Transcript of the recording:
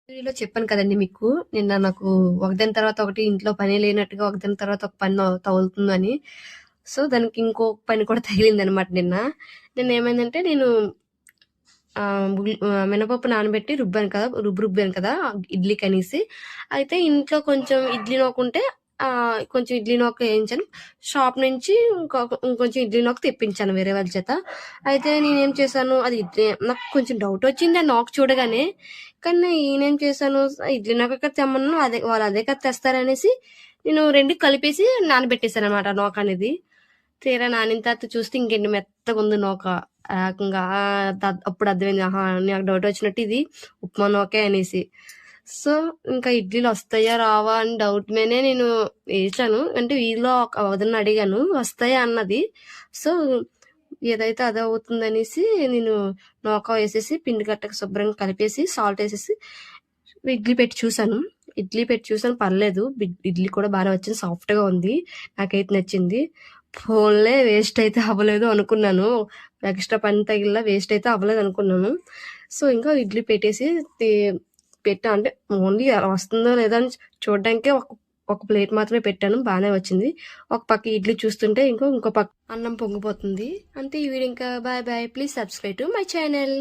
వీడియోలో చెప్పాను కదండి మీకు నిన్న నాకు ఒకదాని తర్వాత ఒకటి ఇంట్లో పని లేనట్టుగా ఒకదాని తర్వాత ఒక పని తగులుతుందని. సో దానికి ఇంకో పని కూడా తగిలింది అనమాట నిన్న ఏమైందంటే నేను మినపప్పు నానబెట్టి రుబ్బాను కదా ఇడ్లీకి అనేసి. అయితే ఇంట్లో కొంచెం ఇడ్లీ నూకుంటే కొంచెం ఇడ్లీ నూక వేయించాను. షాప్ నుంచి ఇంకొంచెం ఇడ్లీ నూక తెప్పించాను వేరే వాళ్ళ చేత. అయితే నేనేం చేశాను, అది ఇడ్లీ నాకు కొంచెం డౌట్ వచ్చింది ఆ నూక చూడగానే. కానీ నేనేం చేశాను, ఇడ్లీ నూక కదా తెమ్మన్నాను, వాళ్ళు అదే కదా తెస్తారనేసి నేను రెండు కలిపేసి నానబెట్టేశాను అనమాట నూక అనేది. తీరా నానిన తర్వాత చూస్తే ఇంకెండి మెత్తగా ఉంది నూక. ఏకంగా అప్పుడు అర్థమైంది, నాకు డౌట్ వచ్చినట్టు ఇది ఉప్మా నూకే అనేసి. సో ఇంకా ఇడ్లీలు వస్తాయా రావా అని డౌట్ మీదే నేను వేసాను. అంటే వీధిలో ఒక వదిన అడిగాను వస్తాయా అన్నది. సో ఏదైతే అదే అవుతుంది అనేసి నేను నూక వేసేసి పిండి గట్టకు శుభ్రంగా కలిపేసి సాల్ట్ వేసేసి ఇడ్లీ పెట్టి చూసాను పర్లేదు. ఇడ్లీ కూడా బాగా వచ్చింది, సాఫ్ట్గా ఉంది, నాకైతే నచ్చింది. ఫోన్లే వేస్ట్ అయితే అవ్వలేదు అనుకున్నాను, ఎక్స్ట్రా పని తగిలిలా వేస్ట్ అయితే అవ్వలేదు అనుకున్నాను. సో ఇంకా ఇడ్లీ పెట్టేసి పెట్టా, అంటే ఓన్లీ వస్తుందో లేదో అని చూడడానికే ఒక ప్లేట్ మాత్రమే పెట్టాను, బాగానే వచ్చింది. ఒక పక్క ఇడ్లీ చూస్తుంటే ఇంకో పక్క అన్నం పొంగిపోతుంది. అంతే ఈ వీడియో. ఇంకా bye bye, please subscribe to my channel.